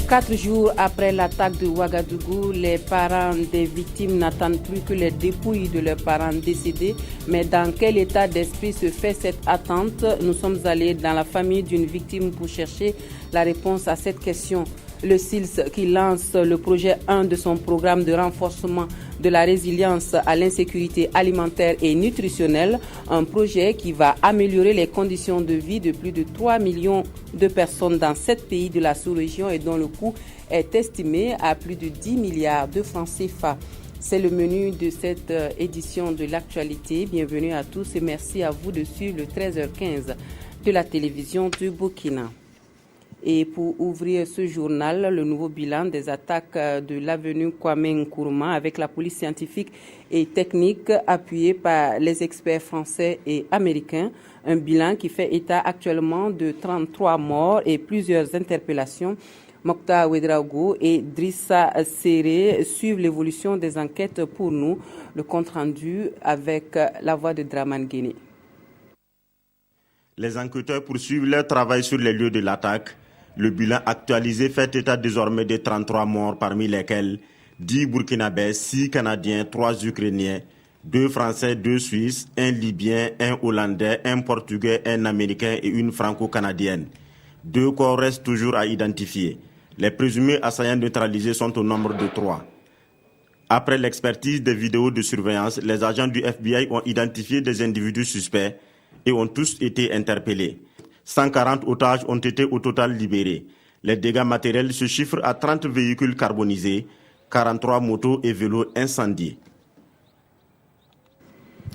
Quatre jours après l'attaque de Ouagadougou, les parents des victimes n'attendent plus que les dépouilles de leurs parents décédés. Mais dans quel état d'esprit se fait cette attente? Nous sommes allés dans la famille d'une victime pour chercher la réponse à cette question. Le SILS qui lance le projet 1 de son programme de renforcement de la résilience à l'insécurité alimentaire et nutritionnelle, un projet qui va améliorer les conditions de vie de plus de 3 millions de personnes dans 7 pays de la sous-région et dont le coût est estimé à plus de 10 milliards de francs CFA. C'est le menu de cette édition de l'actualité. Bienvenue à tous et merci à vous de suivre le 13h15 de la télévision du Burkina. Et pour ouvrir ce journal, le nouveau bilan des attaques de l'avenue Kwame Nkrumah avec la police scientifique et technique appuyée par les experts français et américains. Un bilan qui fait état actuellement de 33 morts et plusieurs interpellations. Mokhtar Ouedraogo et Drissa Serré suivent l'évolution des enquêtes pour nous. Le compte rendu avec la voix de Draman Guéné. Les enquêteurs poursuivent leur travail sur les lieux de l'attaque. Le bilan actualisé fait état désormais de 33 morts, parmi lesquels 10 Burkinabés, 6 Canadiens, 3 Ukrainiens, 2 Français, 2 Suisses, 1 Libyen, 1 Hollandais, 1 Portugais, 1 Américain et une Franco-Canadienne. 2 corps restent toujours à identifier. Les présumés assaillants neutralisés sont au nombre de 3. Après l'expertise des vidéos de surveillance, les agents du FBI ont identifié des individus suspects et ont tous été interpellés. 140 otages ont été au total libérés. Les dégâts matériels se chiffrent à 30 véhicules carbonisés, 43 motos et vélos incendiés.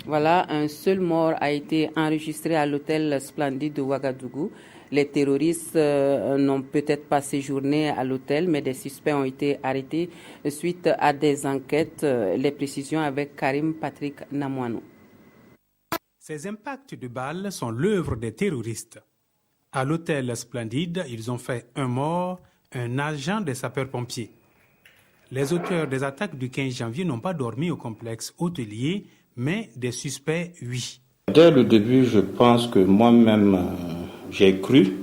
Voilà, un seul mort a été enregistré à l'hôtel Splendide de Ouagadougou. Les terroristes n'ont peut-être pas séjourné à l'hôtel, mais des suspects ont été arrêtés suite à des enquêtes. Les précisions avec Karim Patrick Namouanou. Ces impacts de balles sont l'œuvre des terroristes. À l'hôtel Splendide, ils ont fait un mort, un agent des sapeurs-pompiers. Les auteurs des attaques du 15 janvier n'ont pas dormi au complexe hôtelier, mais des suspects, oui. Dès le début, je pense que moi-même, j'ai cru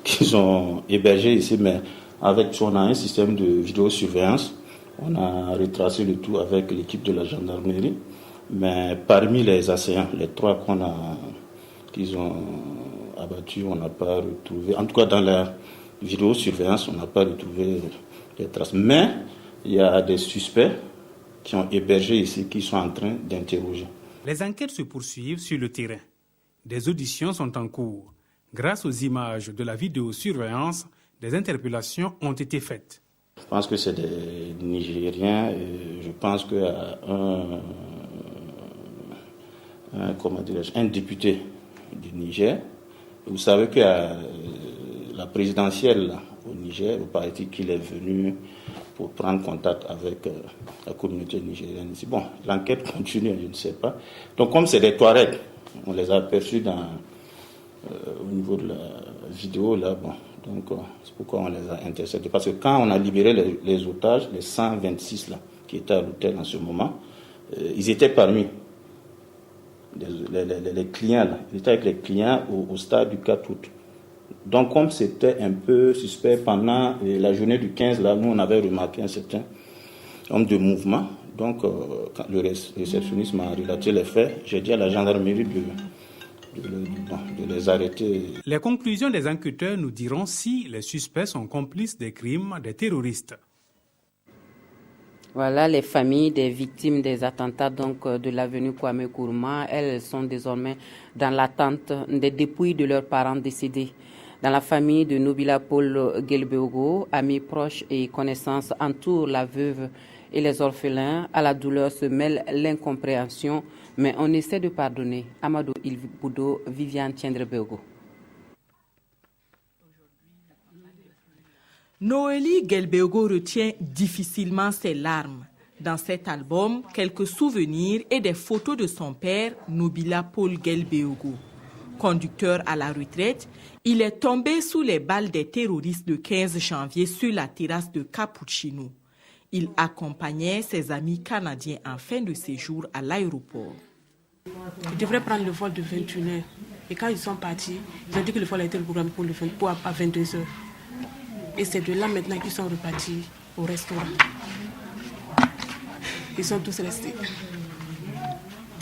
qu'ils ont hébergé ici, mais on a un système de vidéosurveillance. On a retracé le tout avec l'équipe de la gendarmerie. Mais parmi les assaillants, les 3 qu'ils ont abattus, on n'a pas retrouvé, en tout cas dans la vidéosurveillance, on n'a pas retrouvé les traces. Mais il y a des suspects qui ont hébergé ici, qui sont en train d'interroger. Les enquêtes se poursuivent sur le terrain. Des auditions sont en cours. Grâce aux images de la vidéosurveillance, des interpellations ont été faites. Je pense que c'est des Nigériens et je pense qu'un député du Niger. Vous savez que la présidentielle au Niger, il paraît qu'il est venu pour prendre contact avec la communauté nigérienne ici. Bon, l'enquête continue, je ne sais pas. Donc comme c'est des Touaregs, on les a aperçus au niveau de la vidéo là. Bon, donc c'est pourquoi on les a interceptés. Parce que quand on a libéré les otages, les 126 là, qui étaient à l'hôtel en ce moment, ils étaient parmi les clients là. Ils étaient avec les clients au stade du 4 août. Donc comme c'était un peu suspect pendant la journée du 15 là, nous on avait remarqué un certain nombre de mouvements. Donc quand le réceptionniste m'a relaté les faits, j'ai dit à la gendarmerie de les arrêter. Les conclusions des enquêteurs nous diront si les suspects sont complices des crimes des terroristes. Voilà les familles des victimes des attentats de l'avenue Kwame Nkrumah. Elles sont désormais dans l'attente des dépouilles de leurs parents décédés. Dans la famille de Nobila Paul Gelbeogo, amis proches et connaissances entourent la veuve et les orphelins. À la douleur se mêle l'incompréhension, mais on essaie de pardonner. Amadou Ilboudo, Viviane Tiendrebego. Noélie Gelbego retient difficilement ses larmes. Dans cet album, quelques souvenirs et des photos de son père, Nobila Paul Gelbego. Conducteur à la retraite, il est tombé sous les balles des terroristes le 15 janvier sur la terrasse de Capuchino. Il accompagnait ses amis canadiens en fin de séjour à l'aéroport. Ils devraient prendre le vol de 21h. Et quand ils sont partis, ils ont dit que le vol a été programmé pour à 22h. Et c'est de là maintenant qu'ils sont repartis au restaurant. Ils sont tous restés.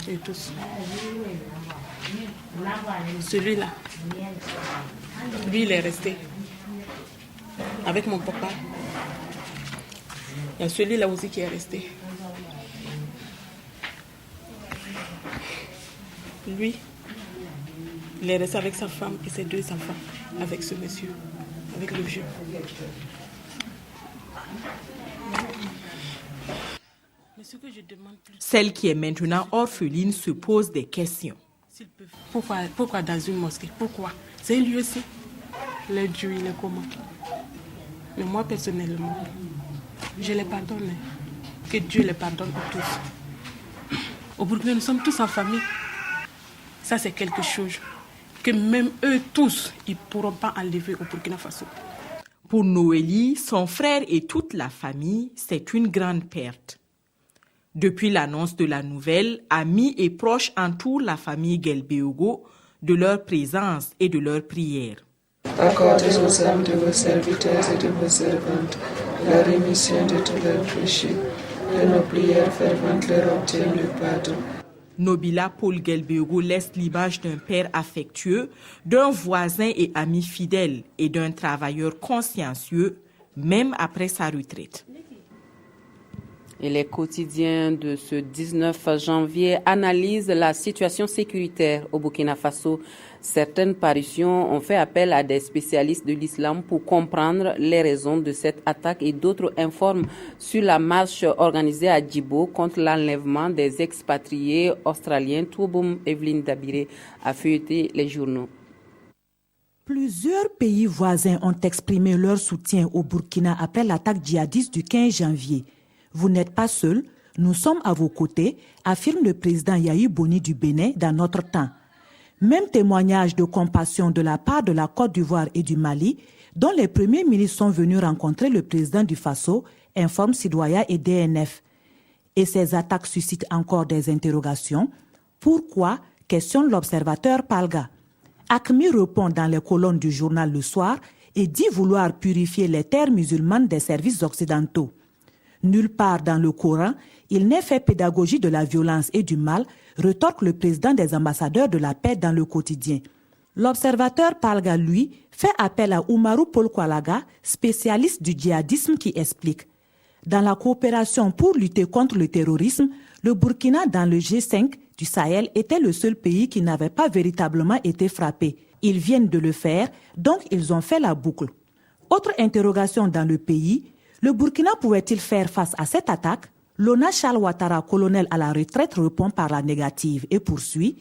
Et tous. Celui-là, lui il est resté avec mon papa. Il y a celui-là aussi qui est resté. Lui, il est resté avec sa femme et ses 2 enfants, avec ce monsieur, avec le vieux. Celle qui est maintenant orpheline se pose des questions. Pourquoi dans une mosquée? Pourquoi? C'est un lieu aussi. Le Dieu, il est comment? Mais moi, personnellement, je les pardonne. Que Dieu les pardonne pour tous. Au Burkina, nous sommes tous en famille. Ça, c'est quelque chose que même eux tous, ils ne pourront pas enlever au Burkina Faso. Pour Noélie, son frère et toute la famille, c'est une grande perte. Depuis l'annonce de la nouvelle, amis et proches entourent la famille Gelbego de leur présence et de leur prière. Accordez aux âmes de vos serviteurs et de vos servantes la rémission de tous leurs péchés, que nos prières ferventes leur obtiennent le pardon. Nobila Paul Gelbego laisse l'image d'un père affectueux, d'un voisin et ami fidèle et d'un travailleur consciencieux, même après sa retraite. Et les quotidiens de ce 19 janvier analysent la situation sécuritaire au Burkina Faso. Certaines parutions ont fait appel à des spécialistes de l'islam pour comprendre les raisons de cette attaque et d'autres informent sur la marche organisée à Djibo contre l'enlèvement des expatriés australiens. Touboum Evelyne Dabiré a feuilleté les journaux. Plusieurs pays voisins ont exprimé leur soutien au Burkina après l'attaque djihadiste du 15 janvier. Vous n'êtes pas seul, nous sommes à vos côtés, affirme le président Yahi Boni du Bénin dans notre temps. Même témoignage de compassion de la part de la Côte d'Ivoire et du Mali, dont les premiers ministres sont venus rencontrer le président du Faso, informe Sidoya et DNF. Et ces attaques suscitent encore des interrogations. Pourquoi? Questionne l'observateur Palga. ACMI répond dans les colonnes du journal Le Soir et dit vouloir purifier les terres musulmanes des services occidentaux. Nulle part dans le Coran, il n'est fait pédagogie de la violence et du mal, retorque le président des ambassadeurs de la paix dans le quotidien. L'observateur Palga, lui, fait appel à Oumarou Paul Kwalaga, spécialiste du djihadisme, qui explique. Dans la coopération pour lutter contre le terrorisme, le Burkina dans le G5 du Sahel était le seul pays qui n'avait pas véritablement été frappé. Ils viennent de le faire, donc ils ont fait la boucle. Autre interrogation dans le pays, le Burkina pouvait-il faire face à cette attaque? Lona Charles Ouattara, colonel à la retraite, répond par la négative et poursuit.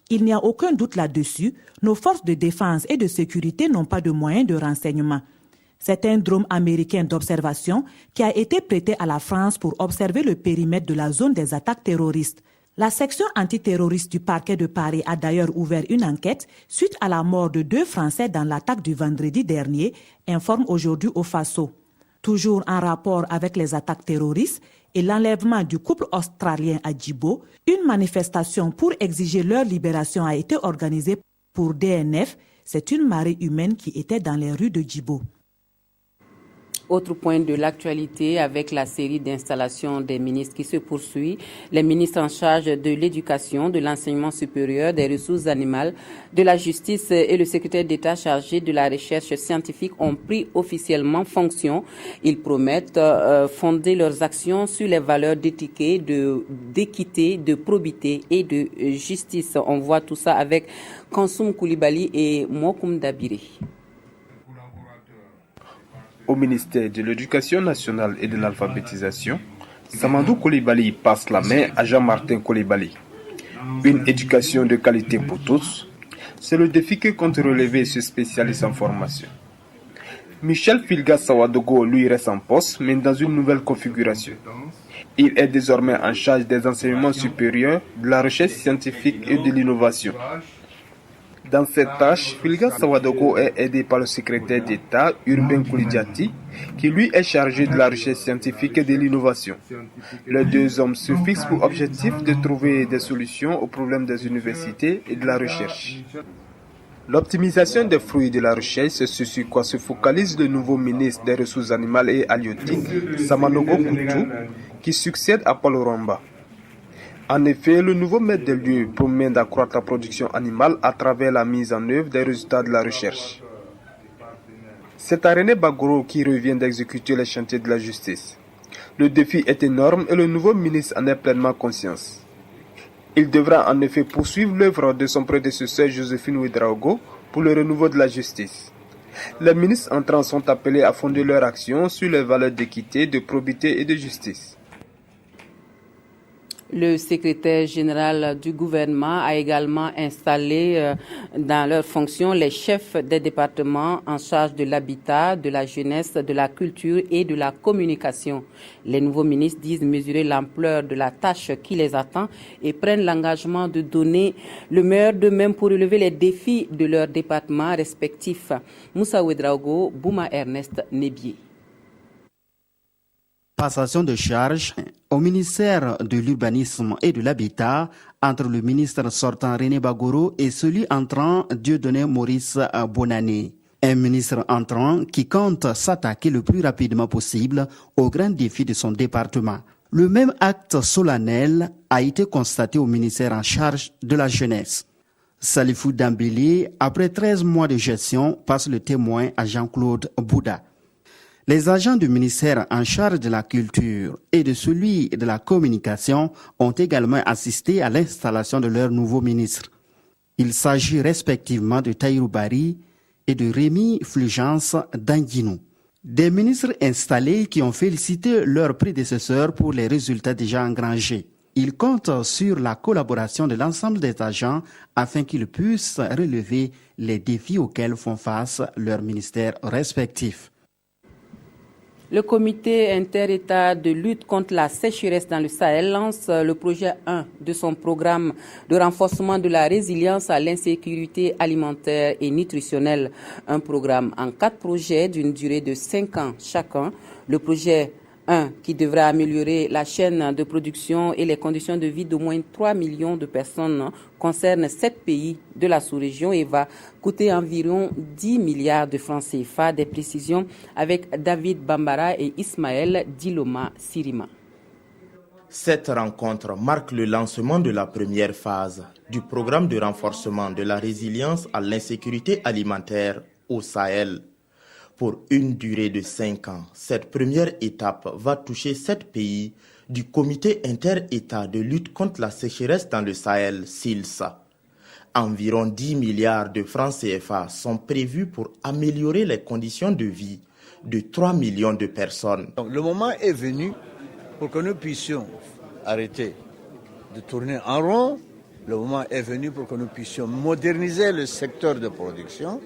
Il n'y a aucun doute là-dessus, nos forces de défense et de sécurité n'ont pas de moyens de renseignement. C'est un drone américain d'observation qui a été prêté à la France pour observer le périmètre de la zone des attaques terroristes. La section antiterroriste du parquet de Paris a d'ailleurs ouvert une enquête suite à la mort de 2 Français dans l'attaque du vendredi dernier, informe aujourd'hui au Faso. Toujours en rapport avec les attaques terroristes et l'enlèvement du couple australien à Djibo, une manifestation pour exiger leur libération a été organisée pour DNF. C'est une marée humaine qui était dans les rues de Djibo. Autre point de l'actualité avec la série d'installations des ministres qui se poursuit. Les ministres en charge de l'éducation, de l'enseignement supérieur, des ressources animales, de la justice et le secrétaire d'État chargé de la recherche scientifique ont pris officiellement fonction. Ils promettent fonder leurs actions sur les valeurs d'équité, de probité et de justice. On voit tout ça avec Kansoum Koulibaly et Mokoum Dabiré. Au ministère de l'Éducation nationale et de l'alphabétisation, Samadou Koulibaly passe la main à Jean-Martin Koulibaly. Une éducation de qualité pour tous, c'est le défi que compte relever ce spécialiste en formation. Michel Filga Sawadogo lui reste en poste, mais dans une nouvelle configuration. Il est désormais en charge des enseignements supérieurs, de la recherche scientifique et de l'innovation. Dans cette tâche, Filga Sawadogo est aidé par le secrétaire d'État Urbain Koulidiati, qui lui est chargé de la recherche scientifique et de l'innovation. Les deux hommes se fixent pour objectif de trouver des solutions aux problèmes des universités et de la recherche. L'optimisation des fruits de la recherche, c'est ce sur quoi se focalise le nouveau ministre des Ressources animales et halieutiques, Samanogo Koutou, qui succède à Paul Rwamba. En effet, le nouveau maître des lieux promet d'accroître la production animale à travers la mise en œuvre des résultats de la recherche. C'est à René Bagoro qui revient d'exécuter les chantiers de la justice. Le défi est énorme et le nouveau ministre en est pleinement conscient. Il devra en effet poursuivre l'œuvre de son prédécesseur Joséphine Ouédraogo pour le renouveau de la justice. Les ministres entrants sont appelés à fonder leur action sur les valeurs d'équité, de probité et de justice. Le secrétaire général du gouvernement a également installé dans leurs fonctions les chefs des départements en charge de l'habitat, de la jeunesse, de la culture et de la communication. Les nouveaux ministres disent mesurer l'ampleur de la tâche qui les attend et prennent l'engagement de donner le meilleur d'eux-mêmes pour relever les défis de leurs départements respectifs. Moussa Ouedraogo, Bouma Ernest Nebié. Passation de charge au ministère de l'Urbanisme et de l'Habitat entre le ministre sortant René Bagoro et celui entrant Dieudonné Maurice Bonané. Un ministre entrant qui compte s'attaquer le plus rapidement possible aux grands défis de son département. Le même acte solennel a été constaté au ministère en charge de la jeunesse. Salifou Dambélé, après 13 mois de gestion, passe le témoin à Jean-Claude Bouda. Les agents du ministère en charge de la culture et de celui de la communication ont également assisté à l'installation de leurs nouveaux ministres. Il s'agit respectivement de Tahirou Bari et de Rémi Fulgence Danguinou. Des ministres installés qui ont félicité leurs prédécesseurs pour les résultats déjà engrangés. Ils comptent sur la collaboration de l'ensemble des agents afin qu'ils puissent relever les défis auxquels font face leurs ministères respectifs. Le comité inter-État de lutte contre la sécheresse dans le Sahel lance le projet 1 de son programme de renforcement de la résilience à l'insécurité alimentaire et nutritionnelle. Un programme en 4 projets d'une durée de 5 ans chacun. Le projet 1 qui devrait améliorer la chaîne de production et les conditions de vie d'au moins 3 millions de personnes concerne 7 pays de la sous-région et va coûter environ 10 milliards de francs CFA. Des précisions avec David Bambara et Ismaël Diloma Sirima. Cette rencontre marque le lancement de la première phase du programme de renforcement de la résilience à l'insécurité alimentaire au Sahel. Pour une durée de 5 ans, cette première étape va toucher 7 pays du Comité inter-État de lutte contre la sécheresse dans le Sahel, SILSA. Environ 10 milliards de francs CFA sont prévus pour améliorer les conditions de vie de 3 millions de personnes. Donc, le moment est venu pour que nous puissions arrêter de tourner en rond. Le moment est venu pour que nous puissions moderniser le secteur de production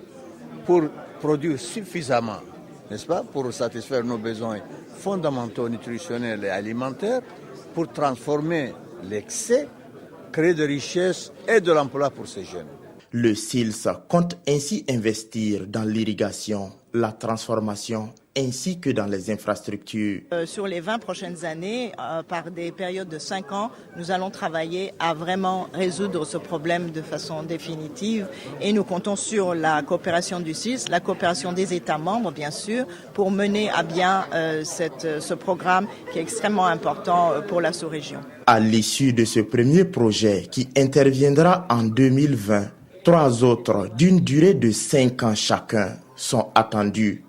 pour produire suffisamment, n'est-ce pas, pour satisfaire nos besoins fondamentaux nutritionnels et alimentaires, pour transformer l'excès, créer de richesses et de l'emploi pour ces jeunes. Le SILSA compte ainsi investir dans l'irrigation, la transformation ainsi que dans les infrastructures. Sur les 20 prochaines années, par des périodes de 5 ans, nous allons travailler à vraiment résoudre ce problème de façon définitive et nous comptons sur la coopération du CIS, la coopération des États membres bien sûr, pour mener à bien ce programme qui est extrêmement important pour la sous-région. À l'issue de ce premier projet qui interviendra en 2020, 3 autres d'une durée de 5 ans chacun sont attendus.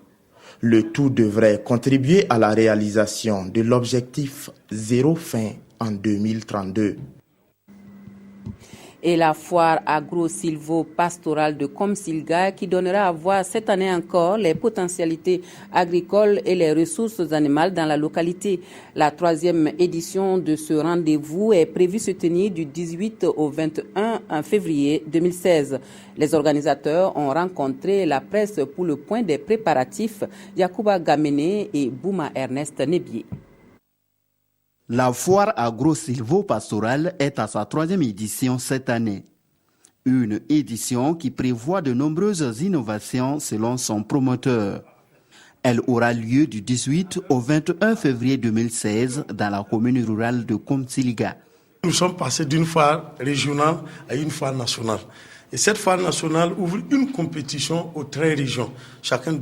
Le tout devrait contribuer à la réalisation de l'objectif zéro faim en 2032. et la foire agro-silvo-pastorale de Komsilga qui donnera à voir cette année encore les potentialités agricoles et les ressources animales dans la localité. La 3e édition de ce rendez-vous est prévue se tenir du 18 au 21 février 2016. Les organisateurs ont rencontré la presse pour le point des préparatifs. Yacouba Gamene et Bouma Ernest Nebier. La foire agro-silvo-pastorale est à sa 3e édition cette année. Une édition qui prévoit de nombreuses innovations selon son promoteur. Elle aura lieu du 18 au 21 février 2016 dans la commune rurale de Komsilga. Nous sommes passés d'une foire régionale à une foire nationale. Et cette foire nationale ouvre une compétition aux 13 régions. Chacun